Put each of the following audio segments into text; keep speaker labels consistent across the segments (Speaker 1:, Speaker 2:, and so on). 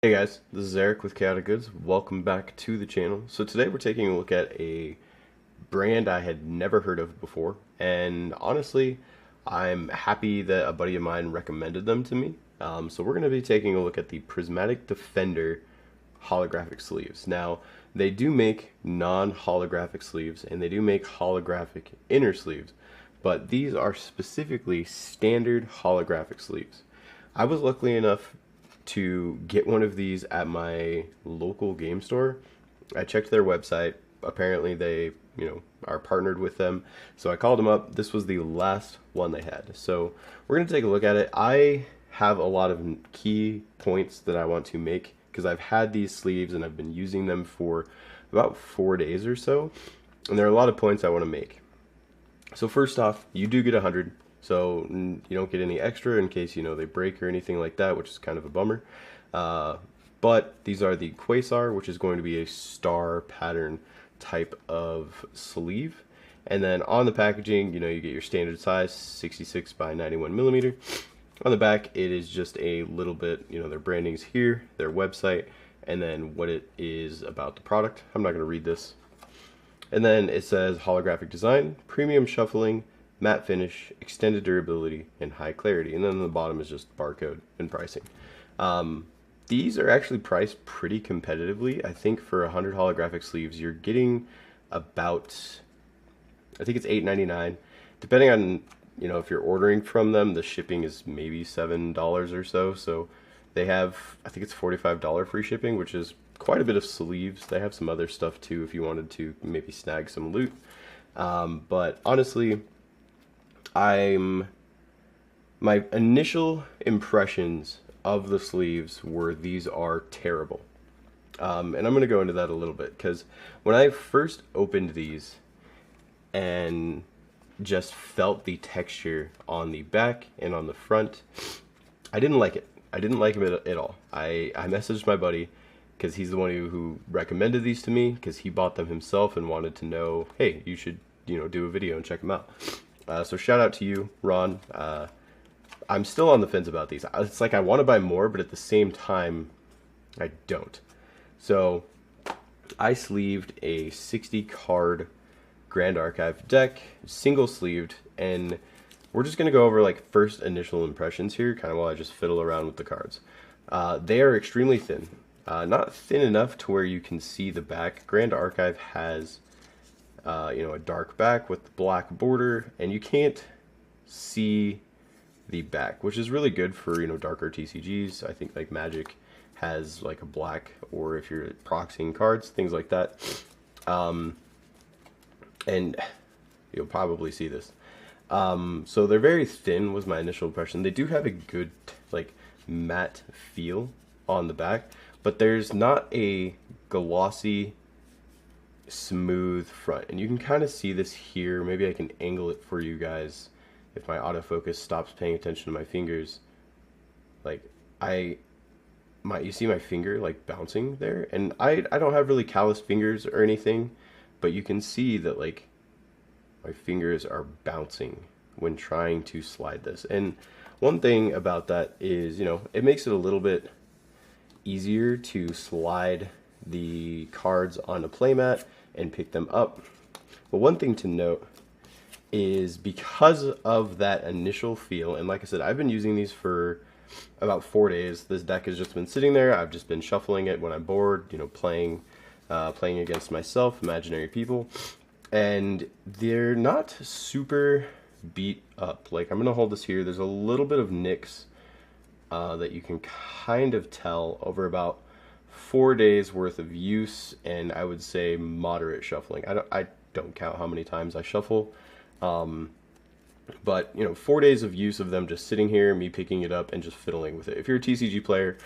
Speaker 1: Hey guys, this is Eric with Chaotic Goods. Welcome back to the channel. So today we're taking a look at a brand I had never heard of before, and honestly, I'm happy that a buddy of mine recommended them to me. So we're going to be taking a look at the Prismatic Defender holographic sleeves. Now, they do make non-holographic sleeves, and they do make holographic inner sleeves, but these are specifically standard holographic sleeves. I was lucky enough to get one of these at my local game store. I checked their website. Apparently they, are partnered with them. So I called them up. This was the last one they had. So we're going to take a look at it. I have a lot of key points that I want to make because I've had these sleeves and I've been using them for about 4 days or so. And there are a lot of points I want to make. So first off, you do get 100. So you don't get any extra in case, they break or anything like that, which is kind of a bummer. But these are the Quasar, which is going to be a star pattern type of sleeve. And then on the packaging, you get your standard size, 66 by 91 millimeter. On the back, it is just a little bit, their branding's here, their website, and then what it is about the product. I'm not going to read this. And then it says holographic design, premium shuffling, matte finish, extended durability, and high clarity. And then on the bottom is just barcode and pricing. These are actually priced pretty competitively. I think for 100 holographic sleeves, you're getting about, I think it's $8.99. Depending on, if you're ordering from them, the shipping is maybe $7 or so. So they have, I think it's $45 free shipping, which is quite a bit of sleeves. They have some other stuff too if you wanted to maybe snag some loot. But honestly, my initial impressions of the sleeves were these are terrible. And I'm going to go into that a little bit because when I first opened these and just felt the texture on the back and on the front, I didn't like it. I didn't like it at all. I messaged my buddy because he's the one who recommended these to me because he bought them himself and wanted to know, hey, you should, do a video and check them out. So shout out to you, Ron. I'm still on the fence about these. It's like I want to buy more, but at the same time, I don't. So I sleeved a 60 card Grand Archive deck, single sleeved, and we're just going to go over like first initial impressions here, kind of while I just fiddle around with the cards. They are extremely thin. Not thin enough to where you can see the back. Grand Archive has a dark back with the black border, and you can't see the back, which is really good for darker TCGs. I think like Magic has like a black, or if you're proxying cards, things like that. And you'll probably see this. So they're very thin was my initial impression. They do have a good like matte feel on the back, but there's not a glossy smooth front, and you can kind of see this here. Maybe I can angle it for you guys if my autofocus stops paying attention to my fingers. Like you see my finger like bouncing there, and I don't have really calloused fingers or anything, but you can see that like my fingers are bouncing when trying to slide this. And one thing about that is, it makes it a little bit easier to slide the cards on a playmat and pick them up. But one thing to note is because of that initial feel, and like I said, I've been using these for about 4 days. This deck has just been sitting there. I've just been shuffling it when I'm bored, playing against myself, imaginary people, and they're not super beat up. Like I'm gonna hold this here. There's a little bit of nicks that you can kind of tell over about 4 days worth of use, and I would say moderate shuffling. I don't count how many times I shuffle, but 4 days of use of them just sitting here, me picking it up and just fiddling with it. If you're a TCG player,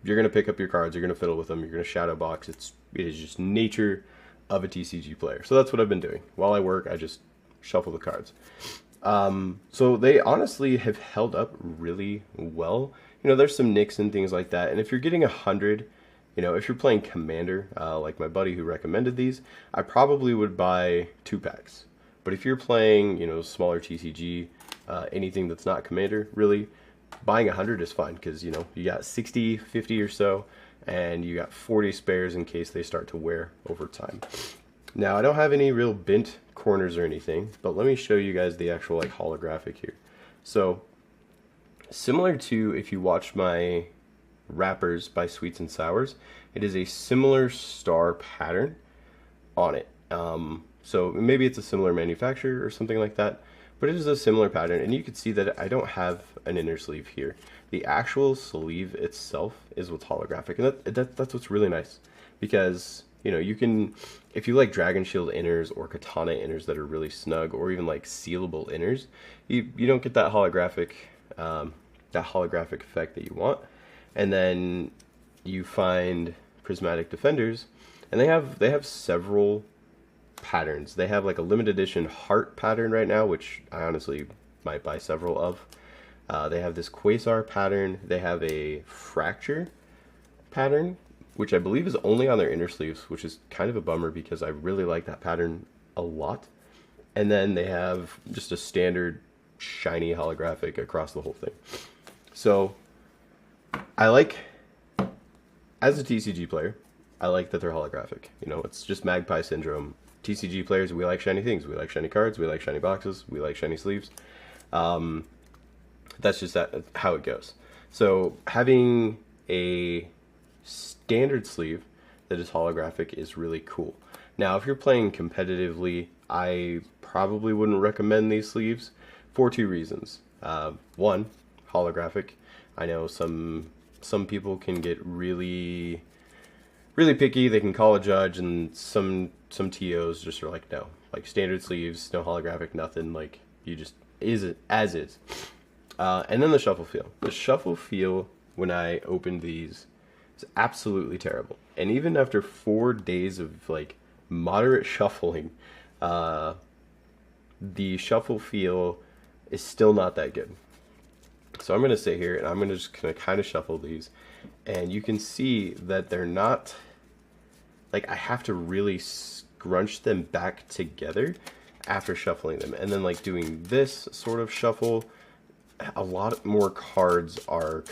Speaker 1: you're gonna pick up your cards, you're gonna fiddle with them, you're gonna shadow box. It is just nature of a TCG player. So that's what I've been doing. While I work, I just shuffle the cards. So they honestly have held up really well. There's some nicks and things like that, and if you're getting 100, if you're playing Commander, like my buddy who recommended these, I probably would buy 2 packs. But if you're playing, smaller TCG, anything that's not Commander, really, buying 100 is fine because, you got 60, 50 or so, and you got 40 spares in case they start to wear over time. Now, I don't have any real bent corners or anything, but let me show you guys the actual like holographic here. So, similar to if you watch my wrappers by Sweets and Sours, it is a similar star pattern on it. So maybe it's a similar manufacturer or something like that, but it is a similar pattern, and you can see that I don't have an inner sleeve here. The actual sleeve itself is what's holographic, and that's what's really nice, because you know, you can, if you like Dragon Shield inners or Katana inners that are really snug, or even like sealable inners, you don't get that holographic effect that you want. And then you find Prismatic Defenders, and they have several patterns. They have like a limited edition heart pattern right now, which I honestly might buy several of. They have this Quasar pattern. They have a fracture pattern, which I believe is only on their inner sleeves, which is kind of a bummer because I really like that pattern a lot. And then they have just a standard shiny holographic across the whole thing. So I like, as a TCG player, I like that they're holographic. You know, it's just Magpie syndrome. TCG players, we like shiny things. We like shiny cards. We like shiny boxes. We like shiny sleeves. That's just how it goes. So having a standard sleeve that is holographic is really cool. Now, if you're playing competitively, I probably wouldn't recommend these sleeves for two reasons. One, holographic. I know some people can get really picky. They can call a judge, and some TOs just are like, no, like standard sleeves, no holographic, nothing. Like, you just is it as is. And then the shuffle feel. The shuffle feel when I opened these is absolutely terrible. And even after 4 days of like moderate shuffling, the shuffle feel is still not that good. So I'm going to sit here and I'm going to just kind of shuffle these, and you can see that they're not, like, I have to really scrunch them back together after shuffling them. And then like doing this sort of shuffle, a lot more cards are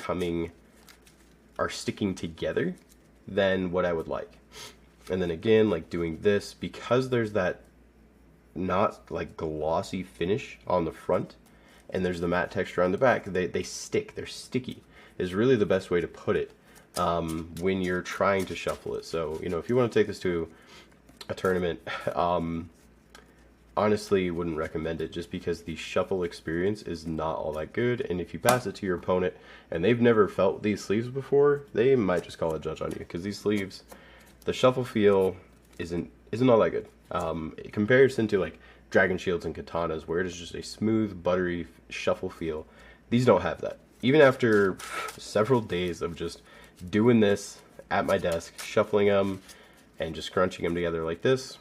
Speaker 1: sticking together than what I would like. And then again, like doing this, because there's that not like glossy finish on the front, and there's the matte texture on the back, they stick. They're sticky is really the best way to put it when you're trying to shuffle it. So, you know, if you want to take this to a tournament, honestly wouldn't recommend it, just because the shuffle experience is not all that good. And if you pass it to your opponent and they've never felt these sleeves before, they might just call a judge on you, because these sleeves, the shuffle feel isn't all that good. In comparison to like Dragon Shields and Katanas, where it is just a smooth, buttery shuffle feel, these don't have that. Even after several days of just doing this at my desk, shuffling them and just crunching them together like this,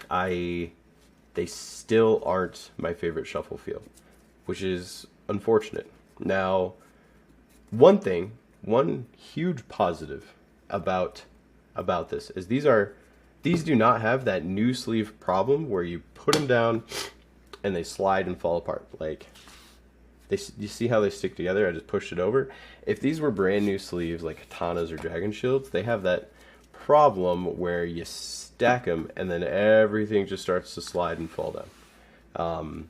Speaker 1: they still aren't my favorite shuffle feel, which is unfortunate. Now, one huge positive about this is these do not have that new sleeve problem where you put them down and they slide and fall apart. Like, you see how they stick together? I just pushed it over. If these were brand new sleeves like Katanas or Dragon Shields, they have that problem where you stack them and then everything just starts to slide and fall down.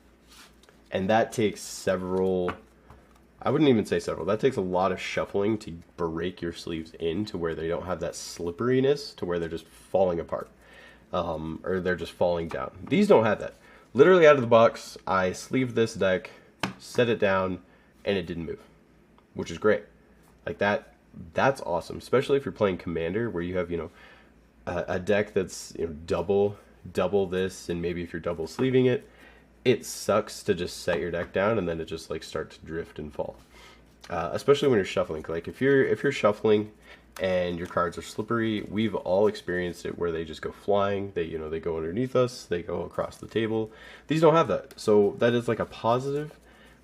Speaker 1: And that takes several, I wouldn't even say several, that takes a lot of shuffling to break your sleeves in to where they don't have that slipperiness to where they're just falling apart, or they're just falling down. These don't have that. Literally out of the box, I sleeved this deck, set it down, and it didn't move, which is great. Like that's awesome, especially if you're playing Commander, where you have, you know, a deck that's, you know, double this, and maybe if you're double sleeving it, it sucks to just set your deck down and then it just like start to drift and fall. Especially when you're shuffling. Like if you're shuffling and your cards are slippery, we've all experienced it where they just go flying. They go underneath us, they go across the table. These don't have that. So that is like a positive,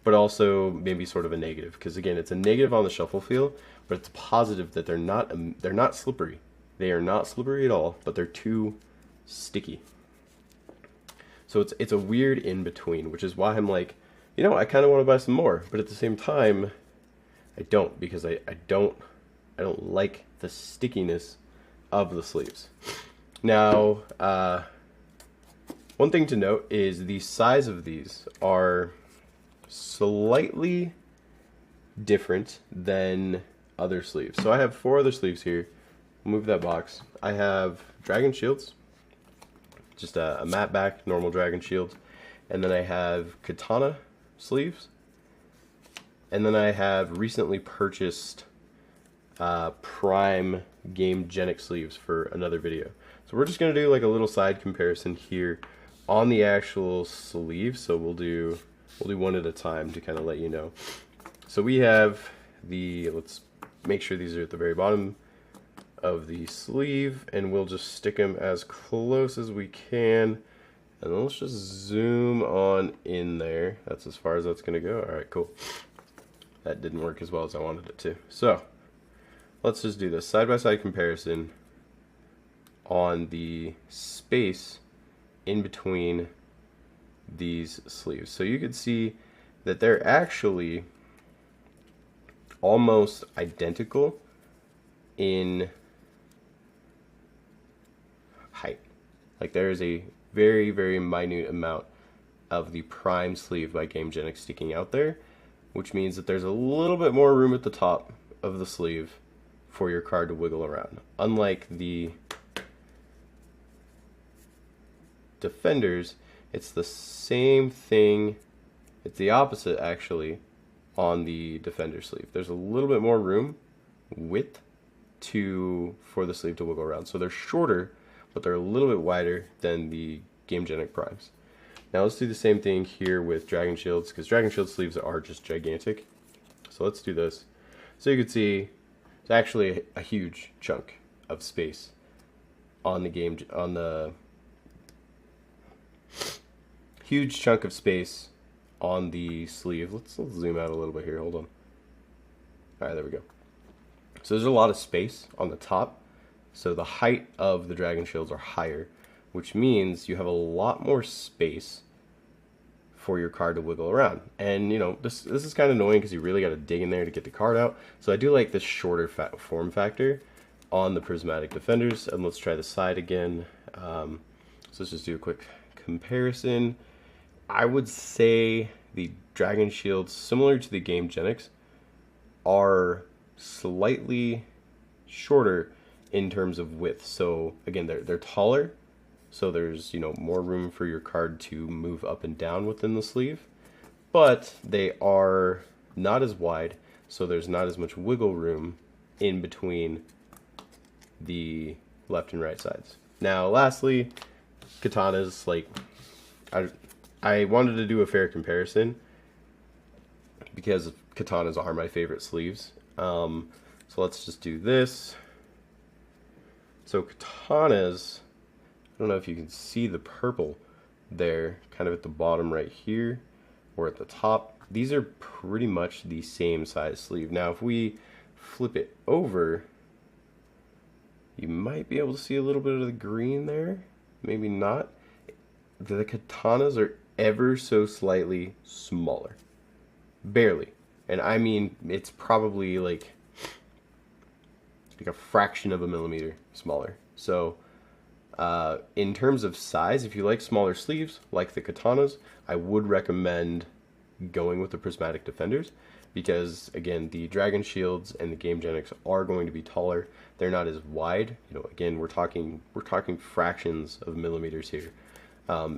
Speaker 1: but also maybe sort of a negative, because again, it's a negative on the shuffle feel, but it's positive that they're not slippery. They are not slippery at all, but they're too sticky. So it's a weird in between, which is why I'm like, you know, I kind of want to buy some more, but at the same time, I don't, because I don't I don't like the stickiness of the sleeves. Now, one thing to note is the size of these are slightly different than other sleeves. So I have 4 other sleeves here. Move that box. I have dragon shields, just a matte back, normal dragon shield. And then I have katana sleeves. And then I have recently purchased Prime Gamegenic sleeves for another video. So we're just going to do like a little side comparison here on the actual sleeve. So we'll do one at a time to kind of let you know. So we have let's make sure these are at the very bottom of the sleeve, and we'll just stick them as close as we can. And then let's just zoom on in there. That's as far as that's going to go. All right, cool. That didn't work as well as I wanted it to. So let's just do this side-by-side comparison on the space in between these sleeves. So you can see that they're actually almost identical in height. Like there is a very, very minute amount of the Prime sleeve by Gamegenic sticking out there, which means that there's a little bit more room at the top of the sleeve for your card to wiggle around. Unlike the Defenders, it's the same thing, it's the opposite actually on the Defender sleeve. There's a little bit more room, width, for the sleeve to wiggle around. So they're shorter, but they're a little bit wider than the Gamegenic Primes. Now let's do the same thing here with Dragon Shields, because Dragon Shield sleeves are just gigantic. So let's do this. So you can see it's actually a huge chunk of space on the huge chunk of space on the sleeve. Let's zoom out a little bit here. Hold on. All right, there we go. So there's a lot of space on the top. So the height of the Dragon Shields are higher, which means you have a lot more space for your card to wiggle around. And you know, this is kind of annoying because you really got to dig in there to get the card out. So I do like this shorter form factor on the Prismatic Defenders. And let's try the side again. So let's just do a quick comparison. I would say the Dragon Shields, similar to the Gamegenics, are slightly shorter in terms of width. So again, they're taller, so there's, you know, more room for your card to move up and down within the sleeve, but they are not as wide, so there's not as much wiggle room in between the left and right sides. Now lastly, katanas, like I wanted to do a fair comparison because katanas are my favorite sleeves. So let's just do this. So katanas, I don't know if you can see the purple there, kind of at the bottom right here, or at the top. These are pretty much the same size sleeve. Now if we flip it over, you might be able to see a little bit of the green there, maybe not. The katanas are ever so slightly smaller, barely, and I mean it's probably like a fraction of a millimeter smaller. So in terms of size, if you like smaller sleeves like the katanas, I would recommend going with the Prismatic Defenders, because again, the Dragon Shields and the Gamegenics are going to be taller. They're not as wide. You know, again, we're talking fractions of millimeters here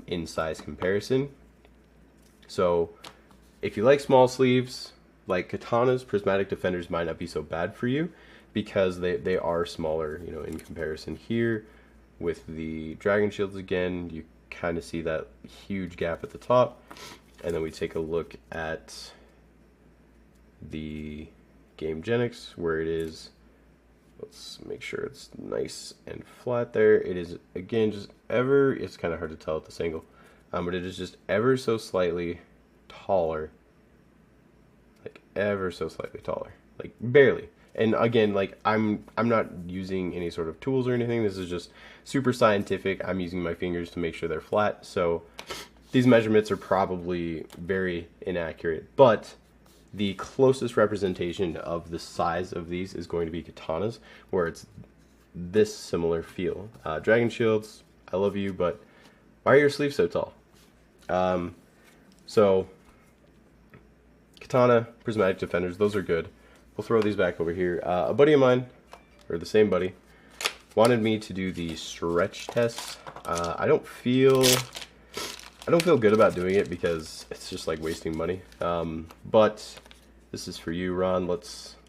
Speaker 1: in size comparison. So if you like small sleeves like katanas, Prismatic Defenders might not be so bad for you, because they are smaller, you know, in comparison. Here with the Dragon Shields, again, you kind of see that huge gap at the top. And then we take a look at the Gamegenics, where it is, let's make sure it's nice and flat there. It is, again, just it's kind of hard to tell at this angle, but it is just ever so slightly taller, like ever so slightly taller, like barely. And again, like I'm not using any sort of tools or anything. This is just super scientific. I'm using my fingers to make sure they're flat. So these measurements are probably very inaccurate, but the closest representation of the size of these is going to be katanas, where it's this similar feel. Dragon shields, I love you, but why are your sleeves so tall? So katana, prismatic defenders, those are good. We'll throw these back over here. A buddy of mine, or the same buddy, wanted me to do the stretch test. I don't feel good about doing it because it's just like wasting money. But this is for you, Ron.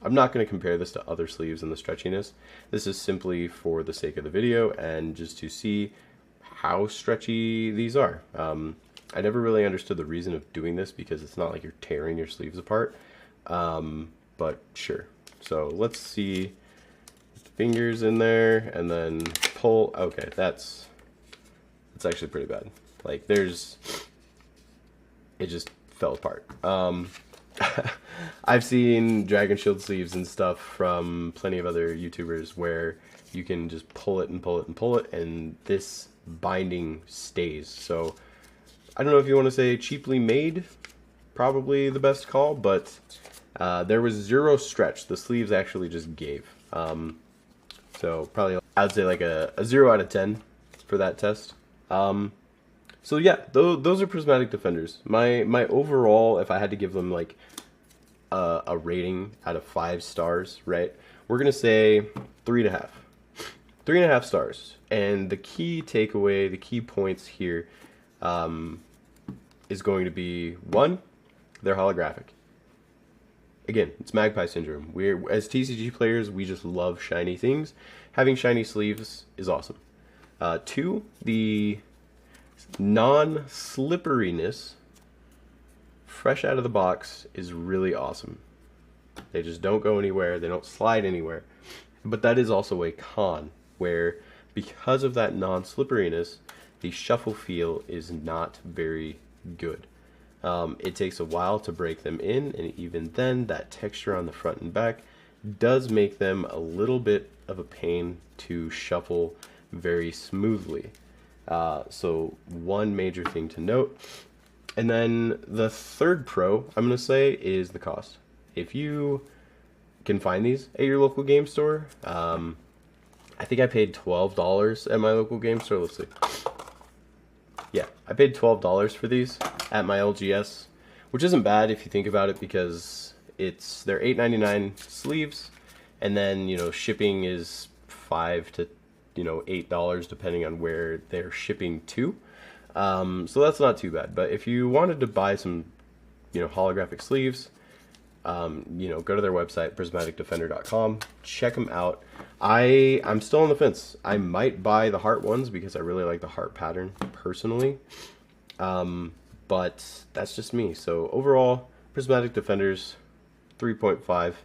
Speaker 1: I'm not going to compare this to other sleeves and the stretchiness. This is simply for the sake of the video and just to see how stretchy these are. I never really understood the reason of doing this because it's not like you're tearing your sleeves apart. But sure. So let's see. Fingers in there and then pull. Okay, that's actually pretty bad. Like it just fell apart. I've seen Dragon Shield sleeves and stuff from plenty of other YouTubers where you can just pull it and pull it and pull it and this binding stays. So I don't know if you want to say cheaply made, probably the best call, but there was zero stretch. The sleeves actually just gave. So probably I would say like a 0 out of 10 for that test. So yeah, those are Prismatic Defenders. My overall, if I had to give them like a rating out of 5 stars, right? We're gonna say 3.5. 3.5 stars. And the key takeaway, the key points here, is going to be 1, they're holographic. Again, it's magpie syndrome. As TCG players, we just love shiny things. Having shiny sleeves is awesome. 2, the non-slipperiness fresh out of the box is really awesome. They just don't go anywhere. They don't slide anywhere. But that is also a con, where because of that non-slipperiness, the shuffle feel is not very good. It takes a while to break them in, and even then, that texture on the front and back does make them a little bit of a pain to shuffle very smoothly. So one major thing to note. And then the third pro, I'm going to say, is the cost. If you can find these at your local game store, I think I paid $12 at my local game store. Let's see. Yeah, I paid $12 for these at my LGS, which isn't bad if you think about it, because they're $8.99 sleeves, and then shipping is $5 to $8 depending on where they're shipping to. So that's not too bad. But if you wanted to buy some holographic sleeves, go to their website, prismaticdefender.com, check them out. I'm still on the fence. I might buy the heart ones because I really like the heart pattern personally. But that's just me. So overall, Prismatic Defenders, 3.5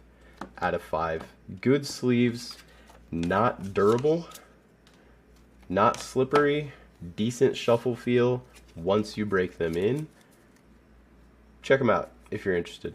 Speaker 1: out of 5. Good sleeves, not durable, not slippery, decent shuffle feel once you break them in. Check them out if you're interested.